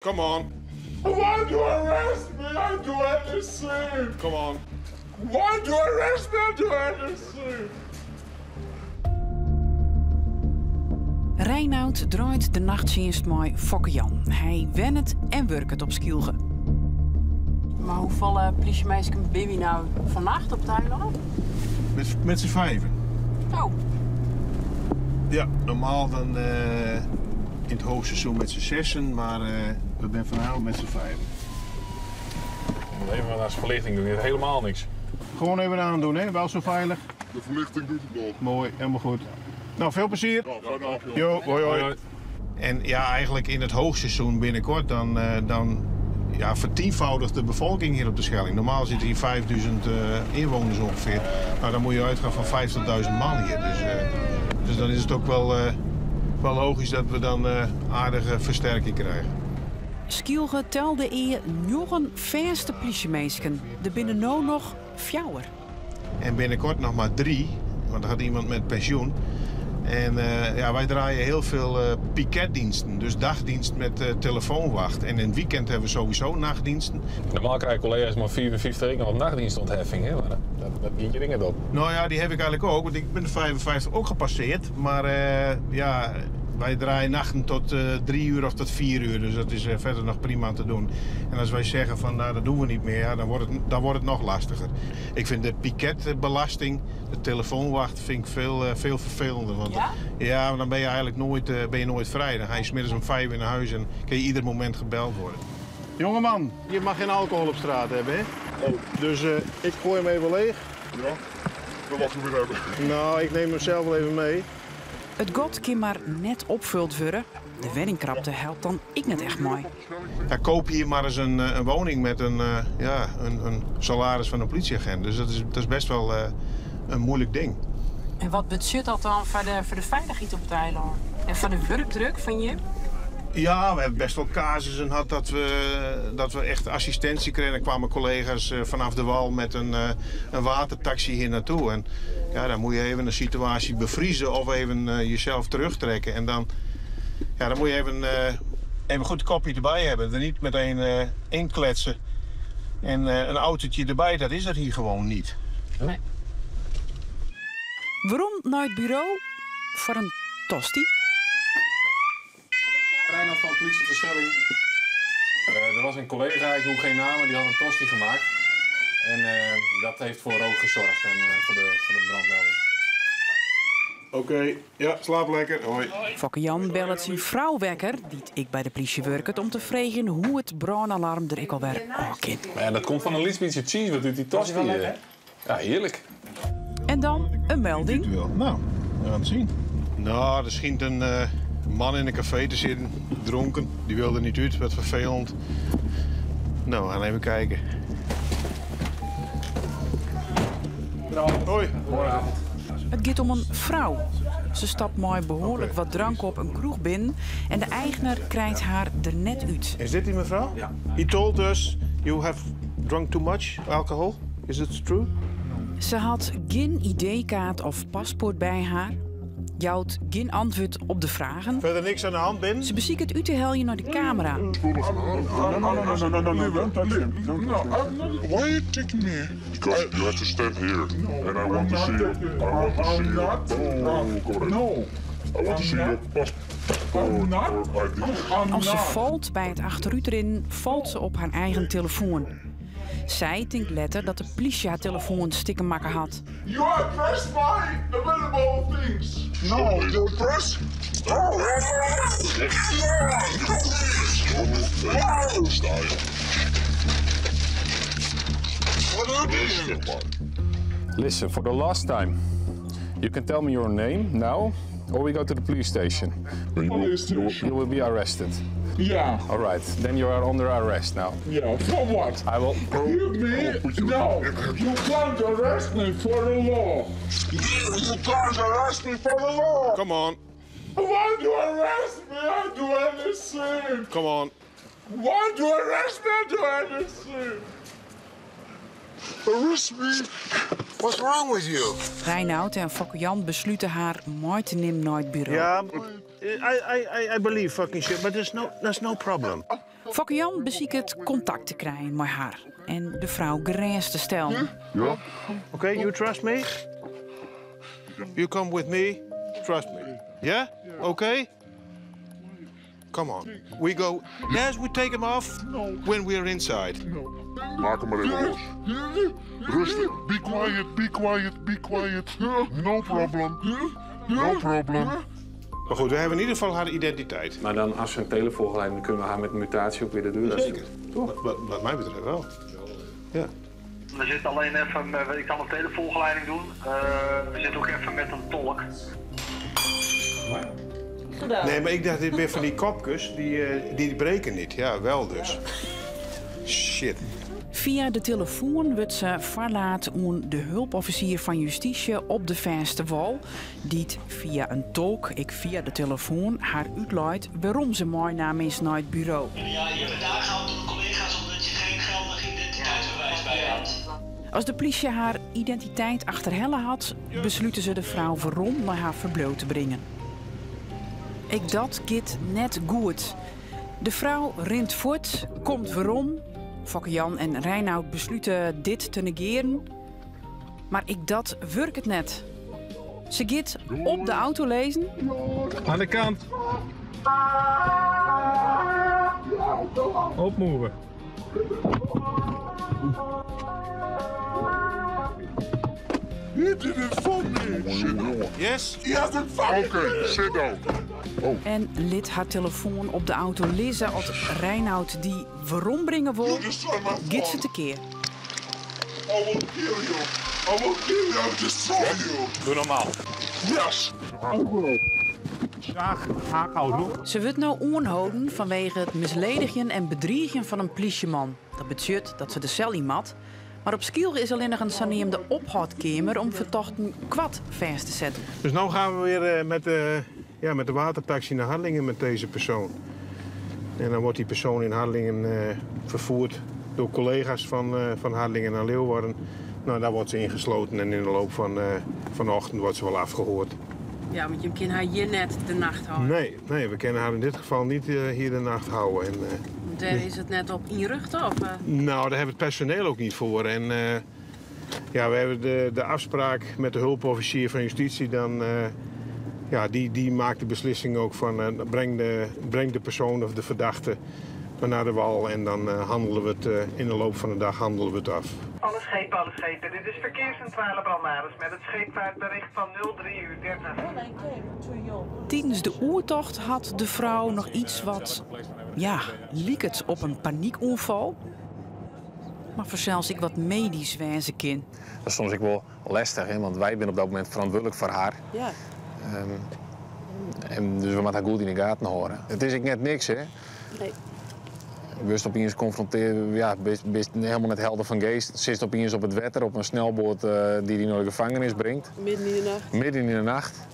Come on. Why do you arrest me? I do anything. Come on. Why do you arrest me? I do anything. Reinoud draait de nachtdienst met Fokke Jan. Hij wennet en werkt op Skilge. Maar hoeveel politiemeisjes ben je nou vannacht op het eiland? Met z'n vijven. Oh. Ja, normaal dan in het hoogseizoen met z'n zessen, maar we zijn vanavond met z'n vijven. Even maar naast verlichting doen, je helemaal niks. Gewoon even aandoen, hè? Wel zo veilig. De verlichting doet het nog. Mooi, helemaal goed. Nou, veel plezier. Jo, hoi, hoi. En ja, eigenlijk in het hoogseizoen binnenkort dan vertienvoudigt de bevolking hier op de Schelling. Normaal zitten hier 5000 inwoners ongeveer. Nou, dan moet je uitgaan van 50.000 man hier. Dus dan is het ook wel logisch dat we dan aardige versterking krijgen. Skilge telde eer nog een verste politiemeisken. Er binnen nou nog 4. En binnenkort nog maar 3, want er gaat iemand met pensioen. En wij draaien heel veel piketdiensten, dus dagdienst met telefoonwacht. En in het weekend hebben we sowieso nachtdiensten. Normaal krijgen collega's maar 54 ringen op nachtdienstontheffing, hè? Maar dat giet je dingen op. Nou ja, die heb ik eigenlijk ook, want ik ben de 55 ook gepasseerd. Maar wij draaien nachten tot 3 uur of tot 4 uur, dus dat is verder nog prima te doen. En als wij zeggen van nou, dat doen we niet meer, ja, dan wordt het nog lastiger. Ik vind de piketbelasting, de telefoonwacht, vind ik veel vervelender. Want, ja, maar dan ben je eigenlijk nooit vrij. Dan ga je 's middags om 5 in huis en kan je ieder moment gebeld worden. Jongeman, je mag geen alcohol op straat hebben, hè? Oh. Dus ik gooi hem even leeg. Ja, dat mag je weer hebben. Nou, ik neem hem zelf wel even mee. Het god kan maar net opvuld worden. De weddingkrapte helpt dan ik net echt mooi. Ja, koop hier maar eens een woning met een salaris van een politieagent. Dus dat is best wel een moeilijk ding. En wat budget dat dan voor de veiligheid op het eiland? En voor de werkdruk, vind je? Ja, we hebben best wel casussen gehad dat we echt assistentie kregen. Er kwamen collega's vanaf de wal met een watertaxi hier naartoe. En ja, dan moet je even een situatie bevriezen of even jezelf terugtrekken. En dan moet je even goed een kopje erbij hebben. Er niet meteen inkletsen. En een autootje erbij, dat is er hier gewoon niet. Nee. Waarom naar het bureau? Voor een tosti? Reinoud van de politie te Schelling. Er was een collega, ik noem geen namen, die had een tosti gemaakt. En dat heeft voor rook gezorgd en voor de brandmelding. Oké, ja, slaap lekker. Hoi. Fokke Jan belt zijn vrouw wekker, die ik bij de politie werkt, om te vragen hoe het brandalarm er ik alweer kind. Ja, dat komt van een Lisbethse cheese, wat doet die tosti? Ja, heerlijk. En dan een melding. Nou, we gaan het zien. Nou, er schijnt een man in een café te zitten, dronken. Die wilde niet uit, wat vervelend. Nou, we gaan even kijken. Hoi. Goedenavond. Het gaat om een vrouw. Ze stapt mooi behoorlijk wat drank op een kroeg binnen en de eigenaar krijgt haar er net uit. Is dit die mevrouw? Ja. He told us you have drunk too much alcohol. Is it true? Ze had geen ID-kaart of paspoort bij haar. Jouwt geen antwoord op de vragen. Verder niks aan de hand, Ben? Ze beziekt het u te helje naar de camera. No. Why are you taking me? Because you have to stand here. And I want to see you. I want to see you. No. I want to see your passport or ID. Als ze valt bij het achteruit erin, valt ze op haar eigen telefoon. Zij denkt letter dat de politie haar telefoon stikken makken had. You have pressed my available things. No, you press. Listen, for the last time, you can tell me your name now, or we go to the police station. You will be arrested. Yeah. All right, then you are under arrest now. Yeah. For what? I will. Me? No. You can't arrest me for the law. You can't arrest me for the law. Come on. Why do you arrest me? I do anything. Come on. Why do you arrest me? I do anything. Arrest me. What's wrong with you? Reinoud en Fokke Jan besluiten haar mooi te nemen naar het bureau. Ja, I believe fucking shit, but there's no problem. Fokke Jan beziekt contact te krijgen met haar en de vrouw gerust te stellen. Ja? Okay, you trust me? You come with me? Trust me. Yeah? Okay? Come on. We go. Yes, we take him off when we're inside. Maak hem maar even los. Rustig. Be quiet, be quiet, be quiet. No problem. No problem. Maar goed, we hebben in ieder geval haar identiteit. Maar dan als we een telefoon geleiden, dan kunnen we haar met een mutatie ook weer de deur Zeker. Wat mij betreft wel. Ja. We zitten alleen even, ik kan een telefoongeleiding doen. We zitten ook even met een tolk. Nee, maar ik dacht, dit weer van die kopjes, die breken niet. Ja, wel dus. Shit. Via de telefoon wordt ze verlaat aan de hulpofficier van justitie op de verste wal, die via een tolk, via de telefoon, haar uitlooit waarom ze meenam is naar het bureau. Ja, je bent aangehouden door collega's omdat je geen geldig identiteitsbewijs bij had. Als de politie haar identiteit achterhellen had, besluiten ze de vrouw waarom naar haar verbloot te brengen. Ik dat gaat net goed. De vrouw rent voort, komt waarom. Fokke Jan en Reinoud besluiten dit te negeren. Maar ik dat werkt het net. Ze gaat op de auto lezen. Aan de kant. Opmoven. He did it for me. Sit down. Yes? He hasn't found Okay, sit down. Oh. En liet haar telefoon op de auto lezen als Reinoud die waarom brengen wil, gaat ze tekeer. I will kill you. I will kill you. I will destroy you. Doe normaal. Yes. Ze wordt nou aangehouden vanwege het misledigen en bedriegen van een politieman. Dat betekent dat ze de cel in mat. Maar op Skiel is alleen nog een saneemde ophoudkamer om vertochten kwad vast te zetten. Dus nu gaan we weer met de watertaxi naar Harlingen met deze persoon. En dan wordt die persoon in Harlingen vervoerd door collega's van Harlingen naar Leeuwarden. Nou, daar wordt ze ingesloten en in de loop van de ochtend wordt ze wel afgehoord. Ja, want je kan haar hier net de nacht houden. Nee, we kunnen haar in dit geval niet hier de nacht houden. En, Daar is het net op inruchten of? Nou, daar hebben we het personeel ook niet voor. En we hebben de afspraak met de hulpofficier van justitie. Dan, die maakt de beslissing ook van breng de persoon of de verdachte naar de wal. En dan handelen we het in de loop van de dag handelen we het af. Alle schepen. Dit is verkeerscentrale Brandmaders met het scheepvaartbericht van 03:30. Tijdens de oertocht had de vrouw nog iets wat, liek het op een paniekaanval. Maar voor zelfs ik wat medisch wijzen kind. Dat is soms ook wel lastig, hè? Want wij zijn op dat moment verantwoordelijk voor haar. Ja. En dus we moeten haar goed in de gaten houden. Het is ook net niks, hè? Nee. Best opeens confronteren, best helemaal net helder van geest. Zit opeens op het wetter op een snelboot die naar de gevangenis brengt. Midden in de nacht. Midden in de nacht.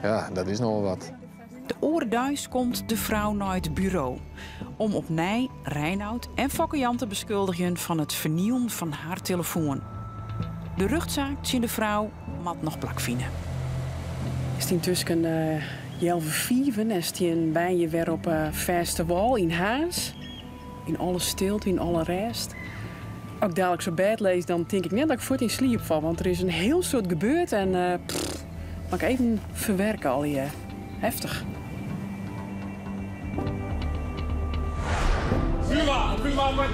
Ja, dat is nogal wat. De orenduis komt de vrouw naar het bureau. Om opnieuw Reinoud en Fokke Jan te beschuldigen van het vernielen van haar telefoon. De rechtszaak zien de vrouw mat nog plak vinden. Is die tussen Jelve Vieven en is die bij je weer op verste wal in Haas. In alle stilte, in alle rest. Als ik dadelijk zo bed lees, dan denk ik net dat ik voort in slaap val. Want er is een heel soort gebeurd en mag ik even verwerken al je. Heftig. Vuurwapen!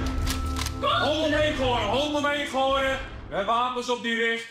Hond omheen gooien! We hebben wapens op die richt.